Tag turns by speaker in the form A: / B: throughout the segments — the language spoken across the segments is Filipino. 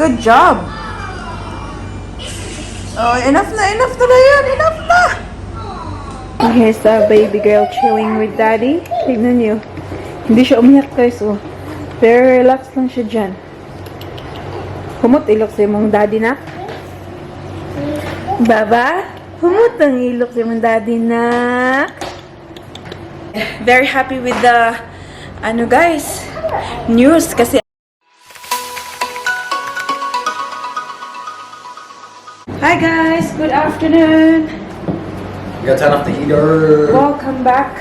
A: Good job. Oh, enough na yan. Enough na. Here's the baby girl chilling with daddy. Tignan niyo. Hindi siya umiyak guys. Oh. Very relaxed lang siya dyan. Humot ilok sa mong daddy na. Baba? Humot ang ilok sa mong daddy na. Very happy with the guys, news kasi. Hi guys, good afternoon.
B: You gotta turn off the heater.
A: Welcome back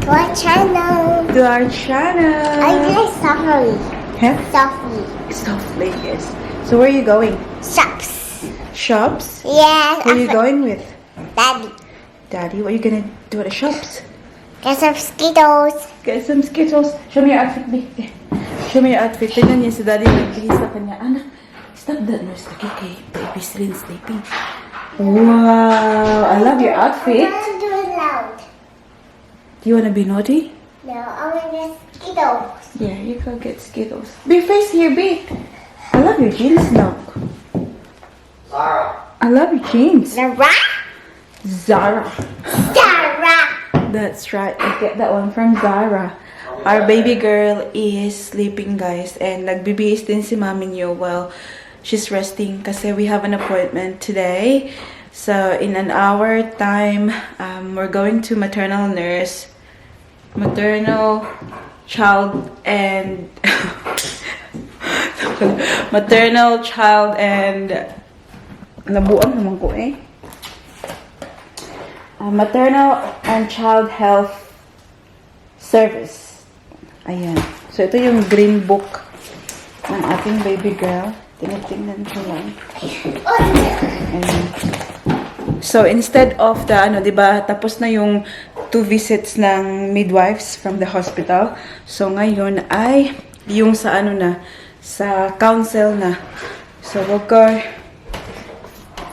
C: To our channel.
A: to our channel.
C: I like softly.
A: Huh?
C: Softly.
A: Softly, yes. So where are you going?
C: Shops.
A: Shops?
C: Yeah.
A: Who are you going with?
C: Daddy.
A: Daddy, what are you gonna do at the shops?
C: Get some Skittles.
A: Get some Skittles. Show me your outfit, babe. Show me your outfit. Tignan niya si Daddy nagbihis sa kanya. Anak, stop that nurse. Okay, baby still sleeping. Wow, I love your outfit.
C: I want to do it loud.
A: Do you wanna be naughty?
C: No, I want to get Skittles.
A: Yeah, you go get Skittles. Be face here, be. I love your jeans now.
B: Zara.
A: I love your jeans.
C: Zara?
A: Zara.
C: Zara.
A: That's right. I get that one from Zara. Our baby girl is sleeping, guys. And nagbibihis din si mami niyo while she's resting kasi we have an appointment today. So, in an hour time, we're going to maternal nurse. Maternal, child, and... maternal, child, and... Nabuan naman ko eh. Maternal and Child Health Service. Ayan. So, ito yung green book ng ating baby girl. Tinitingnan ko lang. Ayan. So, instead of the, diba, tapos na yung 2 visits ng midwives from the hospital. So, ngayon ay yung sa sa council na. So, we'll go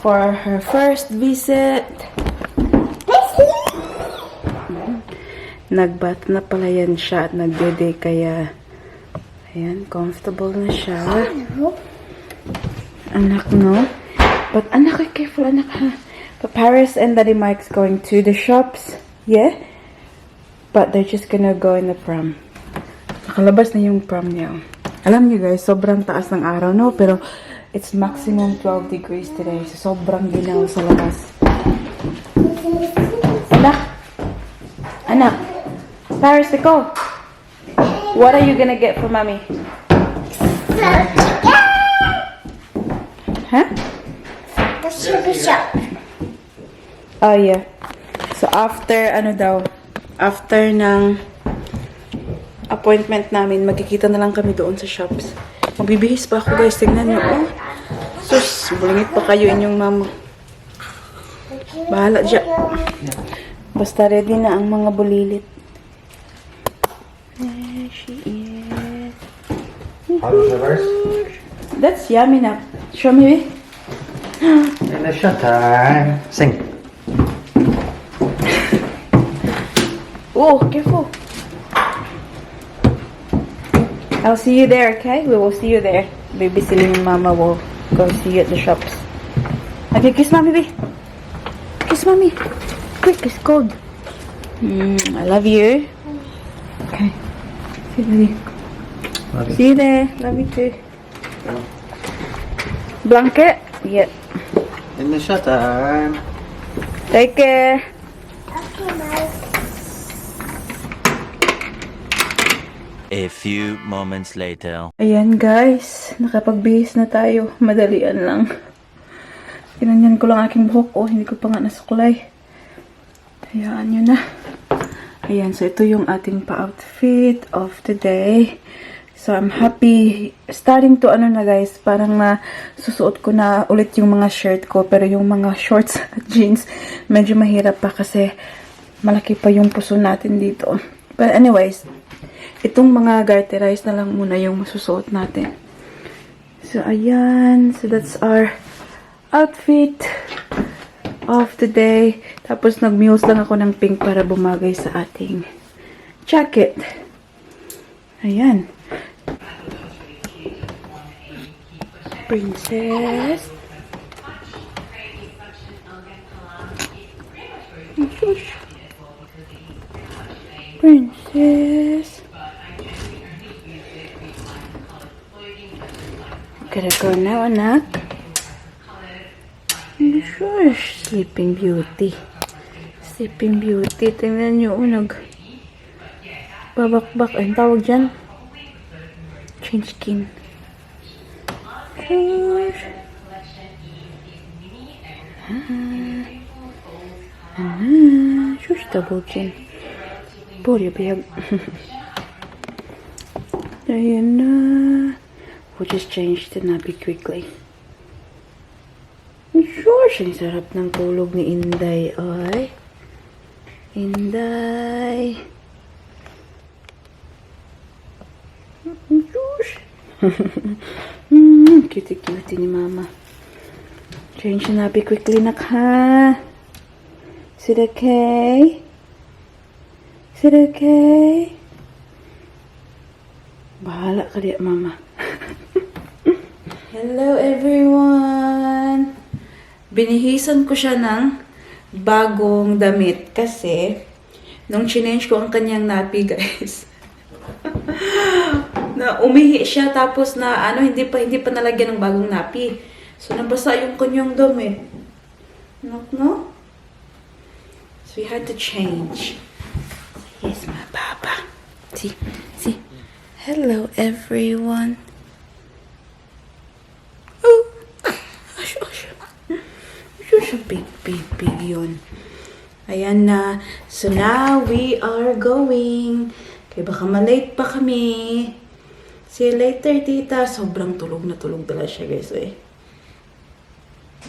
A: for her first visit. Nagbat na pala yan siya at nagdede kaya ayan, comfortable na siya. Anak, no? But anak, careful anak ha. But Paris and Daddy Mike's going to the shops. Yeah? But they're just gonna go in the prom. Nakalabas na yung prom niya. Alam niyo guys, sobrang taas ng araw, no? Pero it's maximum 12 degrees today. So sobrang ginaw sa labas. Anak! Anak! Paris, go! What are you gonna get for mommy? Huh?
C: The sugar shop.
A: Oh, yeah. So, after, after ng appointment namin, magkikita na lang kami doon sa shops. Magbibihis pa ako, guys. Tingnan nyo, oh. Sus, bulingit pa kayo inyong mama. Bahala dyan. Basta ready na ang mga bulilit. There she is.
B: How's the verse?
A: That's yummy now. Show me.
B: In the shot time. Sing.
A: Oh, careful. I'll see you there, okay? We will see you there. Baby Celine and Mama will go see you at the shops. Okay, kiss Mommy, baby. Kiss Mommy. Quick, it's cold. I love you. Okay. See you, baby.
B: Love you.
A: See you there. Love you too. Blanket? Yep.
B: In the shot time.
A: Take care.
C: Okay, Mike.
D: A few moments later.
A: Ayan guys, nakapagbihis na tayo. Madalian lang. Tinanyan ko lang aking buhok. Oh, hindi ko pa nga nasuklay. Hayaan nyo na. Ayan, so ito yung ating pa-outfit of the day. So I'm happy. Starting to na guys, parang susuot ko na ulit yung mga shirt ko. Pero yung mga shorts at jeans, medyo mahirap pa kasi malaki pa yung puso natin dito. But anyways, itong mga garterize na lang muna yung masusuot natin. So, ayan. So, that's our outfit of the day. Tapos, nag-muse lang ako ng pink para bumagay sa ating jacket. Ayan. Princess. Shush. Princess. Gotta go now, anak. Shush. Sleeping Beauty. Sleeping Beauty. Tingnan nyo, babakbak. Ang tawag dyan? Change skin. Shush. Shush, double chin. Body big. Ayan na. We'll just change the nappy quickly. Shush, ang sarap ng tulog ni Inday, ay. Inday. Shush. Cutie-cutie ni Mama. Change the nappy quickly, nak, ha? Is it okay? Is it okay? Bahala ka diya, Mama. Hello, everyone! Binihisan ko siya ng bagong damit kasi nung chinange ko ang kanyang nappy, guys. Na umihi siya tapos na hindi pa nalagyan ng bagong nappy. So nabasa yung kanyang damit. No? So we had to change. Yes, my papa. See. Hello, everyone. Oh, big yun. Ayan na. So now we are going. Kaya baka malate pa kami. See you later, tita. Sobrang tulog na tulog talaga siya, guys.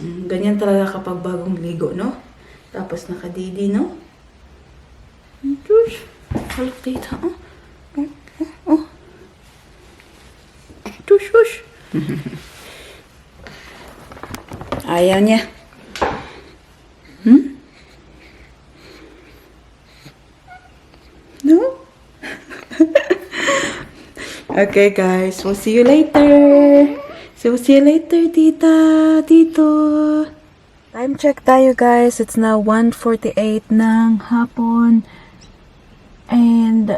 A: Ganyan talaga kapag bagong ligo, no? Tapos nakadidi, no? Diyos. Halok, tita. Diyos. Ayaw niya. No? Okay, guys. We'll see you later. So, we'll see you later, tita, tito. Time check tayo, guys. It's now 1:48 ng hapon. And,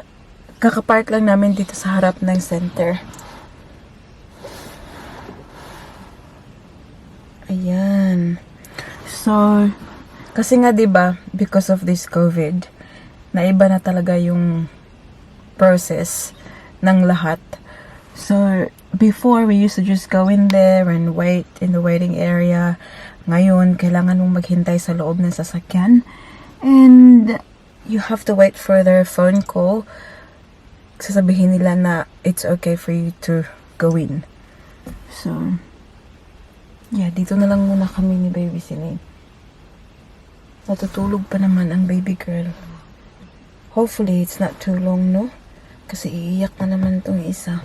A: kakapark lang namin dito sa harap ng center. Ayan. So, kasi nga 'di ba, because of this COVID, naiba na talaga yung process ng lahat. So, before we used to just go in there and wait in the waiting area. Ngayon, kailangan mong maghintay sa loob ng sasakyan. And you have to wait for their phone call. Sasabihin nila na it's okay for you to go in. So, yeah, dito na lang muna kami ni Baby Celine. Natutulog pa naman ang baby girl. Hopefully, it's not too long, no? Kasi iiyak na naman tong isa.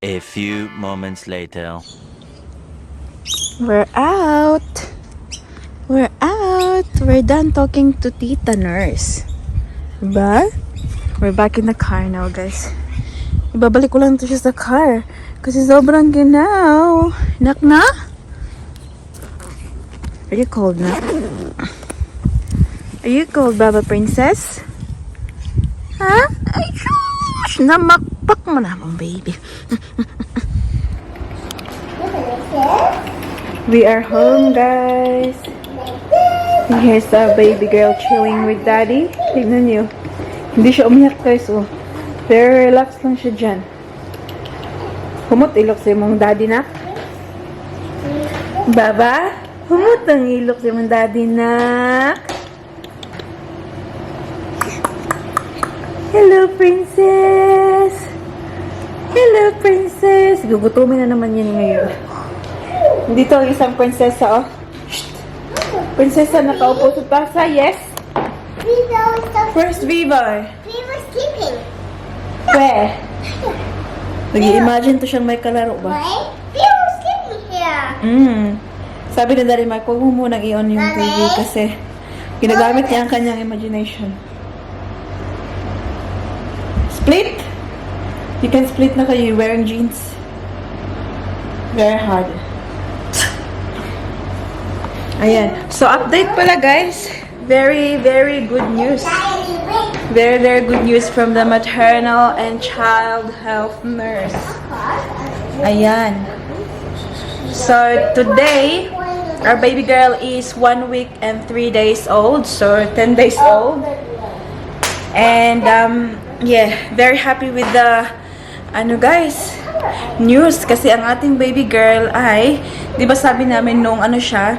D: A few moments later.
A: We're out. We're done talking to Tita Nurse. Diba? We're back in the car now, guys. Ibabalik ko lang ito siya sa car. Kasi sobrang ginaw. Nak na? Are you cold na? Are you cold, Baba Princess? Ha? Ay, shush! Namakpak mo naman, baby. We are home, guys. Here's the baby girl chilling with daddy. Tignan niyo. Hindi siya umiyak, guys. Oh. Very relaxed lang siya dyan. Humot ilok sa mong daddy na. Baba? Humot ang ilok sa mong daddy na. Hello, princess. Hello, princess. Gugutumin na naman yan ngayon. Dito ang isang prinsesa, oh. Shh. Prinsesa, nakaupo sa pasa, yes? Where's Vivo?
C: Vivo's sleeping.
A: Where? Nag-i-imagine to siyang may kalaro ba?
C: Wait, Vivo's sleeping here.
A: Sabi ni Daddy Mike, huwag mo munang i-on yung TV kasi ginagamit niya ang kanyang imagination. Split? You can split na kayo wearing jeans. Very hard. Ayan. So, update pala guys. Very, very good news. Very, very good news from the maternal and child health nurse. Ayan. So, today, our baby girl is 1 week and 3 days old. So, 10 days old. And, yeah, very happy with the, guys, news. Kasi ang ating baby girl ay, di ba sabi namin nung siya,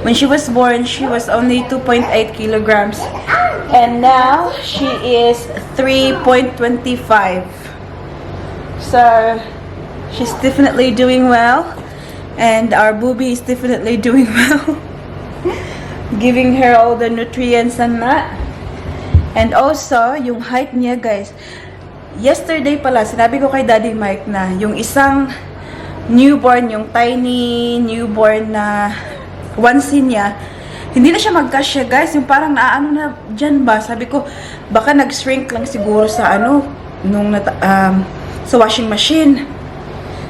A: when she was born, she was only 2.8 kilograms. And now, she is 3.25. So, she's definitely doing well. And our booby is definitely doing well. Giving her all the nutrients and that. And also, yung height niya, guys. Yesterday pala, sinabi ko kay Daddy Mike na yung isang newborn, yung tiny newborn na onesie niya, hindi na siya magkasya, guys. Yung parang naano na dyan ba? Sabi ko, baka nag-shrink lang siguro sa sa washing machine.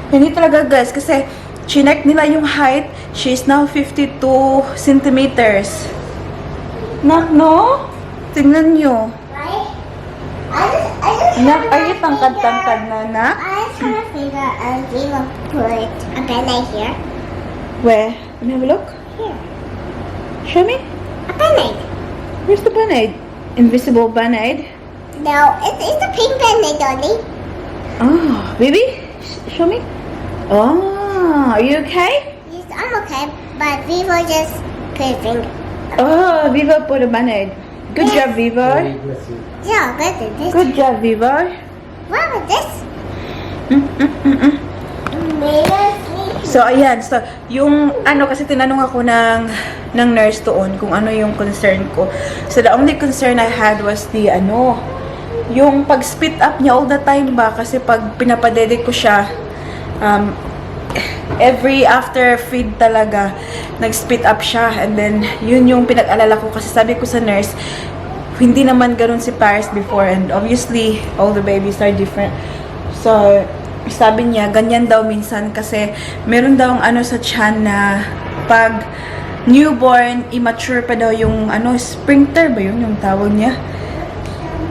A: Hindi talaga, guys, kasi chinek nila yung height. She is now 52 centimeters. No? Tingnan nyo. Ay, tangkad-tangkad na.
C: I just want to figure out if we will put a band-aid here.
A: Where? Let me have a look.
C: Here.
A: Show me.
C: A band-aid.
A: Where's the band-aid? Invisible band-aid?
C: No, it's a pink band-aid, Daddy.
A: Oh, baby? Show me. Oh, are you okay?
C: Yes, I'm okay, but we will just put a finger.
A: Oh, Viva put a band-aid. Good job, Viva.
C: Yeah, but this.
A: Good job, Viva.
C: What was this?
A: So, ayan. So, yung kasi tinanong ako ng nurse doon kung ano yung concern ko. So, the only concern I had was the yung pag-spit up niya all the time ba? Kasi pag pinapadede ko siya, every after feed talaga, nag-spit up siya. And then, yun yung pinag-alala ko. Kasi sabi ko sa nurse, hindi naman ganun si Paris before. And obviously, all the babies are different. So, sabi niya, ganyan daw minsan kasi meron daw sa tiyan na pag newborn, immature pa daw yung sphincter ba yun yung tawag niya?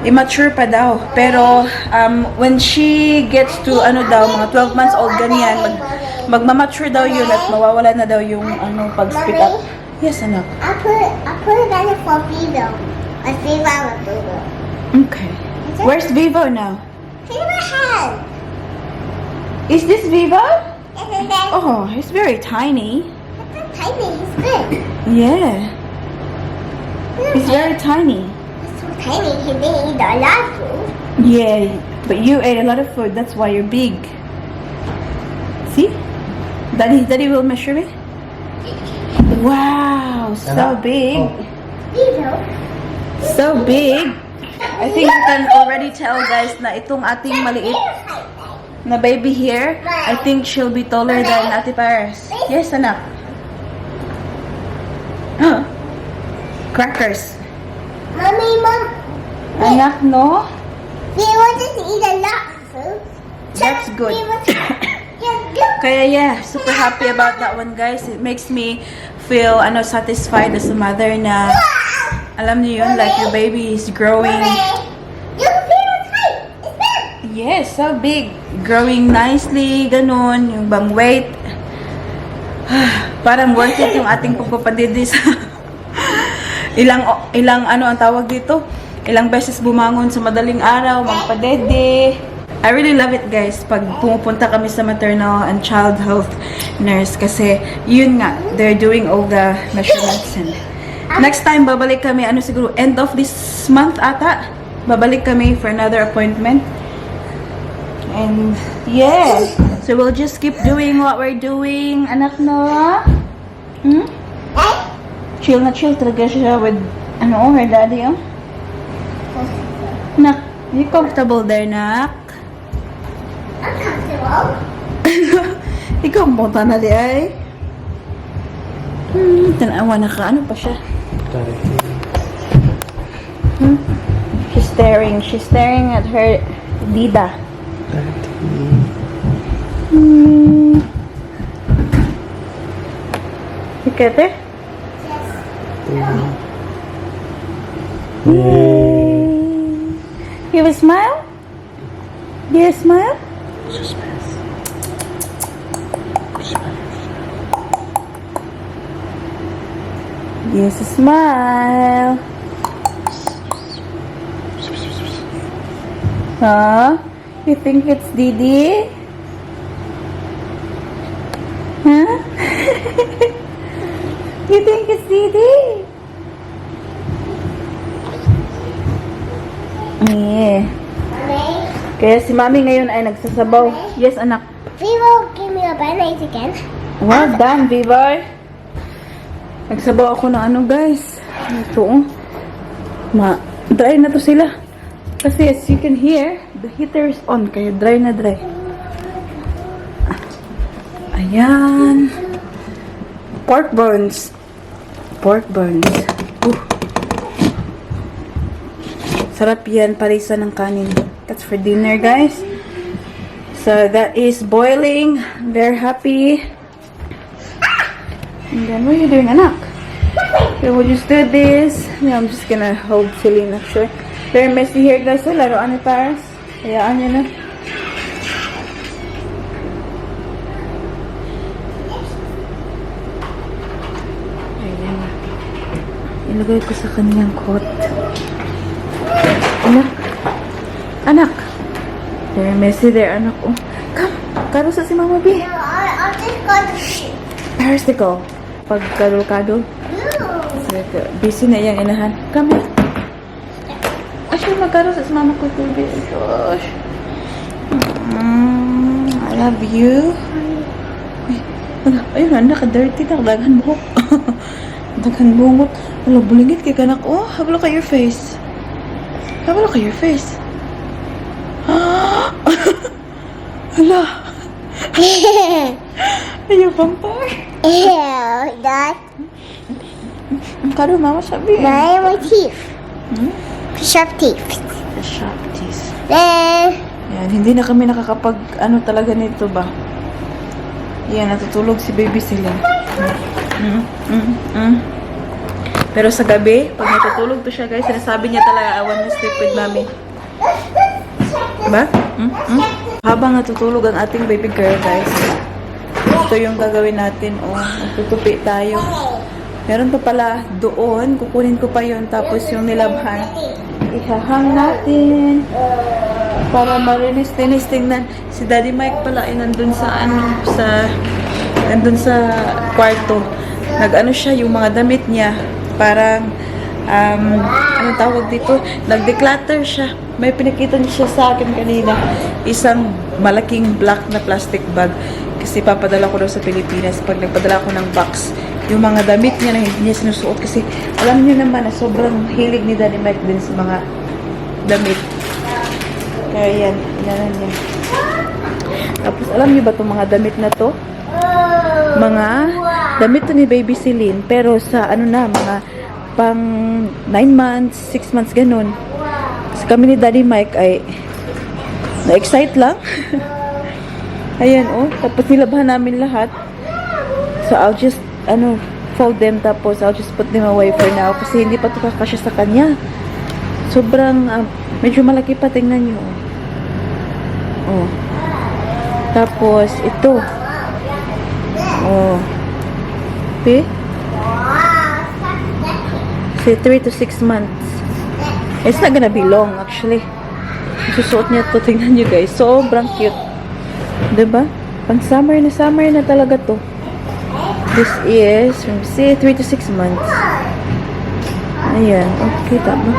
A: Immature pa daw. Pero, when she gets to daw, mga 12 months old, ganyan, magmamature daw yun at mawawala na daw yung pag-spit up. Yes, anak.
C: I put it on for Vivo. A Vivo with Vivo.
A: Okay. Where's Vivo now?
C: Look at my hand.
A: Is this Vivo?
C: Isn't that
A: Oh, he's very tiny.
C: tiny? It's big.
A: Yeah. He's very tiny.
C: It's so tiny. He didn't eat a lot of food.
A: Yeah, but you ate a lot of food. That's why you're big. See? Daddy will measure me. Wow, so big.
C: Vivo.
A: So big. I think you can already tell, guys, na itong ating maliit na baby here, I think she'll be taller than Ate Paris. Yes, anak. Crackers.
C: Mom.
A: Anak, no?
C: Vivo doesn't eat a lot of food.
A: That's good. Kaya yeah, super happy about that one, guys. It makes me feel satisfied as a mother na alam niyo yun, like your baby is growing. Yes, so big. Growing nicely, ganun, yung bang weight. Parang worth it yung ating pagpapadede sa ilang ang tawag dito? Ilang beses bumangon sa madaling araw, magpadede. I really love it, guys, pag pumupunta kami sa maternal and child health nurse kasi yun nga, they're doing all the measurements. And next time, babalik kami, siguro, end of this month ata, babalik kami for another appointment. And, yeah. So, we'll just keep doing what we're doing. Anak, no? Chill na chill talaga siya with, her daddy, Nak, you comfortable there, Nak?
C: I'm comfortable.
A: Ikaw mo na di ay. Tanawa na ka. Ano pa siya? She's staring at her Dida. Look at her. Yay. You have a smile? Do you have a smile? Yes, a smile. Huh? You think it's Didi? Huh? You think it's Didi? Yeah. Kaya si Mami ngayon ay nagsasabaw. Yes, anak.
C: Vivo, give me a band-aid again.
A: Well done, Vivoy. Nagsabaw ako ng ano, guys. Ito, dry na to sila. Kasi as you can hear, the heater is on. Kaya dry na dry. Ayan. Pork buns. Pork buns. Sarap yan. Parisa ng kanin. That's for dinner, guys. So, that is boiling. Very happy. And then, what are you doing, anak? Okay, we'll just do this. Yeah, I'm just gonna hold Celine, actually. Very messy here, guys. So, laruan ni Paris. Hayaan niya na. Ayan. Ilagay ko sa kanyang coat. Anak. Anak. Very messy there, anak. Oh. Come. Karusa si Mama B.
C: No, I'll just go to sleep.
A: Paris, go. Pagkadol-kadol. Busy na iyang inahan. Come here. Actually, magkaroon sa mama ko tubig. Gosh. I love you. Ayun, naka-dirty na. Daghan buhok. Daghan bungot. Wala, bulingit kay kanak. Oh, have a look at your face. Have a look at your face. Hala. Are you vampire?
C: Ew, that.
A: Karo, mama sabi.
C: My teeth. Sharp teeth.
A: The sharp teeth.
C: Then,
A: Yan, hindi na kami nakakapag, ano talaga nito ba? Yan, natutulog si baby sila. Pero sa gabi, pag natutulog to siya, guys, sinasabi niya talaga, I want to sleep with mommy. Diba? Habang natutulog ang ating baby girl, guys, ito yung gagawin natin. O, tutupi tayo. Meron pa pala doon, kukunin ko pa yun, tapos yung nilabhan, ihahang natin para marinis-tinis. Tingnan, si Daddy Mike pala ay nandun sa nandun sa kwarto. Nag-ano siya, yung mga damit niya, parang, anong tawag dito? Nag-declutter siya. May pinakita niya siya sa akin kanina. Isang malaking black na plastic bag. Kasi papadala ko daw sa Pilipinas. Pag nagpadala ko ng box, yung mga damit niya na hindi niya sinusuot. Kasi alam niyo naman na sobrang hilig ni Daddy Mike din sa mga damit. Kaya yan, inanan niya. Tapos alam niyo ba itong mga damit na to? Mga damit to ni Baby Celine. Pero sa ano na, mga pang 9 months, 6 months, ganun. Kasi kami ni Daddy Mike ay na-excite lang. Ayan, oh. Tapos nilabhan namin lahat. So, I'll just, fold them. Tapos, I'll just put them away for now. Kasi hindi pa ito kakasya sa kanya. Sobrang, medyo malaki pa. Tingnan nyo. Oh. Tapos, ito. Oh. Okay? Say 3 to 6 months. It's not gonna be long, actually. Susuot niya to. Tingnan nyo, guys. Sobrang cute. Diba? Pang summer na talaga to. This is, say, 3 to 6 months. Ayan. Oh, kita ba?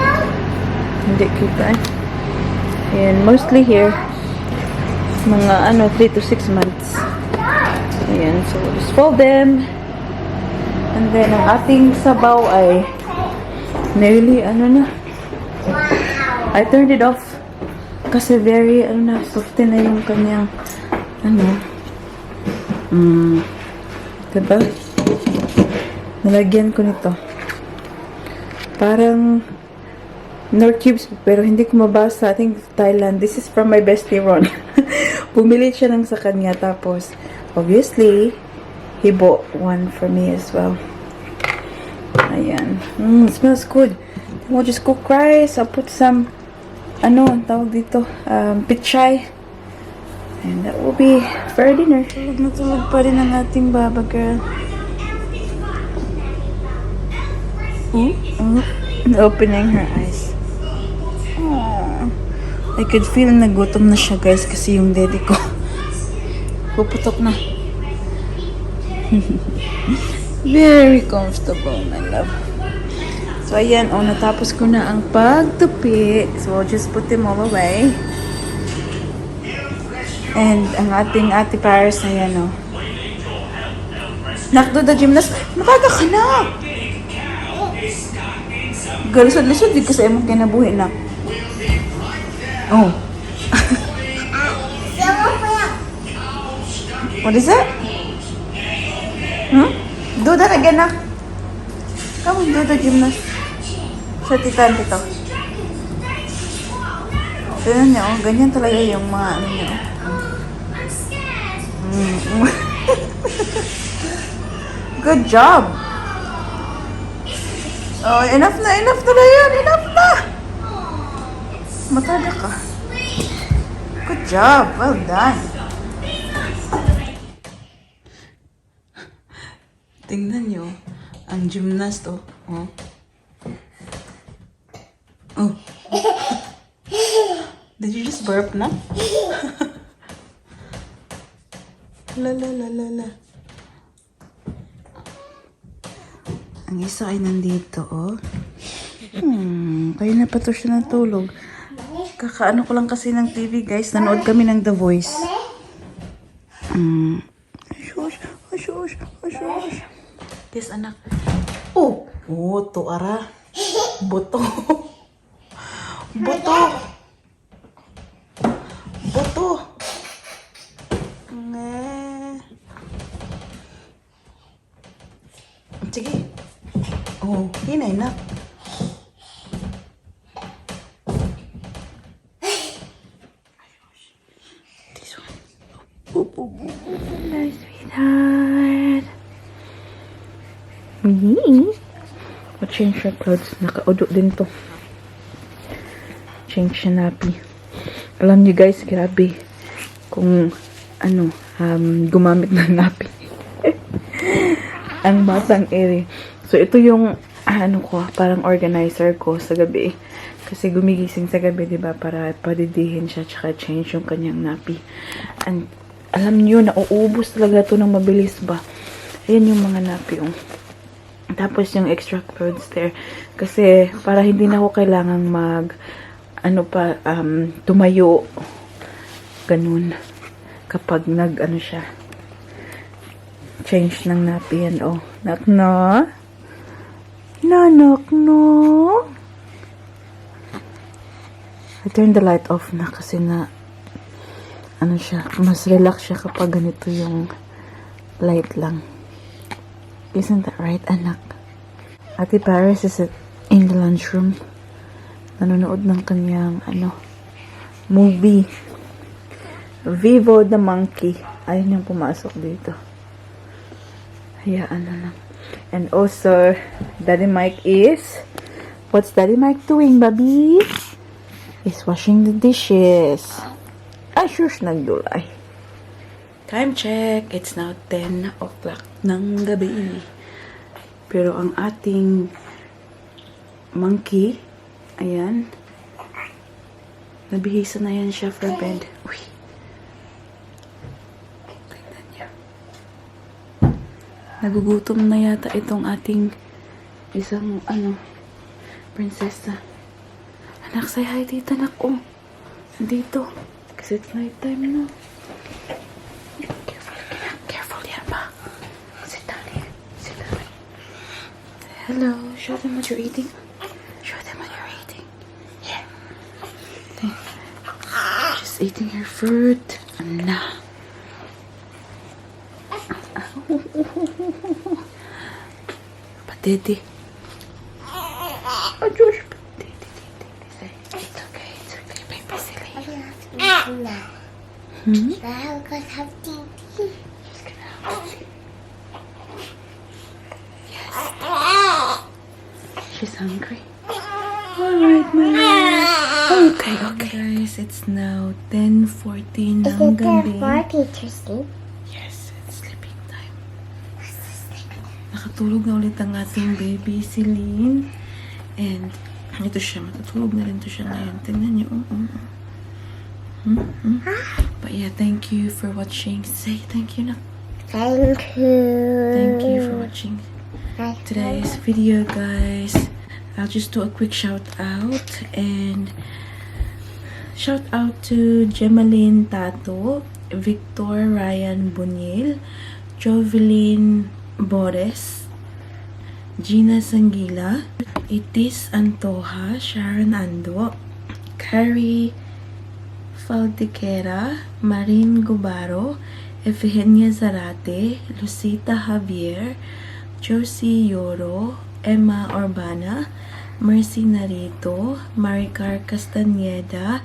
A: Hindi kita eh. Ayan. Mostly here, mga 3 to 6 months. Ayan. So, just fold them. And then, ang ating sabaw ay nearly, na. I turned it off. Kasi very, soften na yung kanyang, diba? Nalagyan ko nito. Parang North Cubes, pero hindi ko mabasa. I think Thailand. This is from my bestie Ron. Bumili siya ng sa kanya. Tapos, obviously, he bought one for me as well. Ayan. It smells good. We'll just cook rice. I'll put some, ang tawag dito, pichay. And that will be for dinner. Tulog na tulog pa rin ang ating baba girl. Opening her eyes. Aww. I could feel nagutom na siya guys kasi yung daddy ko puputok na. Very comfortable, my love. So ayan, natapos ko na ang pagtupi. So I'll just put them all away. And ang ating Ate Paris, ayan Nakdo the gymnast. Mataga ka na! Galisod-lisod, di ka sa imong kinabuhi na. Oh. What is that? Do that again na. Come on, do the gymnast. Sa titan dito. Tignan niyo, ganyan talaga yung mga niyo. Good job. Oh, enough na yan. Enough na. Matada ka. Good job. Well done. Tingnan nyo. Ang gymnast, Oh. Did you just burp na? La. Ang isa ay nandito, Kaya na pa to siya natulog. Kakaano ko lang kasi ng TV, guys. Nanood kami ng The Voice. Shush. Yes, anak. Oh, tuara. Boto. Sige. Hinay na. This one. Hello, sweetheart. I'll change your clothes. Naka-udo din to. Change siya napi. Alam niyo guys, grabe. Kung gumamit ng napi. Ang batang ere. So, ito yung, parang organizer ko sa gabi. Kasi gumigising sa gabi, diba? Para padidihin siya, tsaka change yung kanyang napi. And, alam niyo, nauubos talaga to ng mabilis ba? Ayan yung mga napi, Tapos yung extra clothes there. Kasi, para hindi na ako kailangang tumayo. Ganun. Kapag siya. Change ng napi yan, Knock na. Knock no. I turned the light off na kasi mas relax siya kapag ganito yung light lang. Isn't that right, anak? Ate Paris is in the lunchroom. Nanonood ng kanyang, movie. Vivo the Monkey. Ayun yung pumasok dito. Hayaan na lang. And also, Daddy Mike is... What's Daddy Mike doing, baby? He's washing the dishes. Ay, shush, nagdulay. Time check. It's now 10 o'clock ng gabi. Pero ang ating monkey, ayan, nabihisa na yan siya for bed. Uy. Tingnan niya. Nagugutom na yata itong ating isang, prinsesa. Anak, say hi, tita, anak. Dito. Kasi it's night time na. Careful yan ba? Sit down here. Sit down. Hello. Show them what you're eating. Show them what you're eating. Here. Just eating her fruit. Nah. Daddy. Oh, Josh. It's okay. It's okay. Baby silly. Hmm?
C: Now go have tea.
A: She's hungry. Alright, Mama. Okay. Guys, it's now 10:14
C: Is
A: ng
C: it time
A: gabi.
C: for teacher sleep?
A: Yes, it's sleeping time. Nakatulog na ulit ang ating baby, si Lynn. And ito siya, matutulog na rin to siya ngayon. Tingnan niyo. But yeah, thank you for watching. Say thank you na.
C: Thank you.
A: Thank you for watching today's video, guys. I'll just do a quick shout out, and shout out to Gemaline Tato, Victor Ryan Buniel, Jovelyn Bores, Gina Sangila, Itis Antoja, Sharon Ando, Carrie Faldiquera, Marin Gubaro, Efigenia Zarate, Lucita Javier, Josie Yoro, Emma Urbana, Mercy Narito, Maricar Castañeda,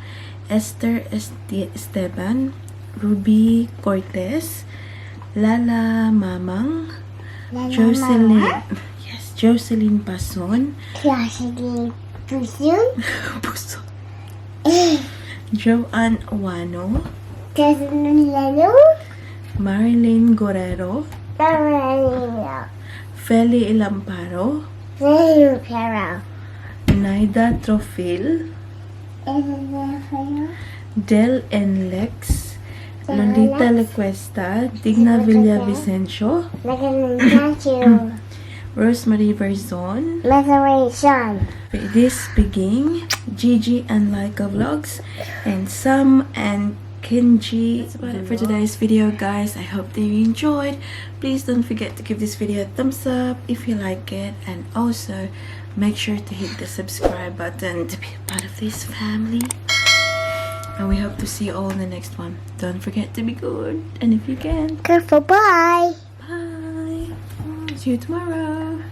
A: Esther Esteban, Ruby Cortez, Lala Mamang, Jocelyn, yes, Jocelyn Pason,
C: Classically Pusun.
A: Puso, Joanne Wano,
C: Cousin Leno.
A: Marilyn Guerrero,
C: Marilyn.
A: Feli Ilamparo,
C: Very Pero.
A: Naida Trofil, Del and Lex, Lolita Lecuesta, Digna Villavicencio,
C: Statue.
A: Rosemary Verzon,
C: Reservation.
A: This Beging, Gigi and Laika Vlogs, and Sam and Kenji. That's about it for today's video, guys. I hope that you enjoyed. Please don't forget to give this video a thumbs up if you like it, and also make sure to hit the subscribe button to be a part of this family. And we hope to see you all in the next one. Don't forget to be good, and if you can,
C: Careful, bye.
A: bye. See you tomorrow.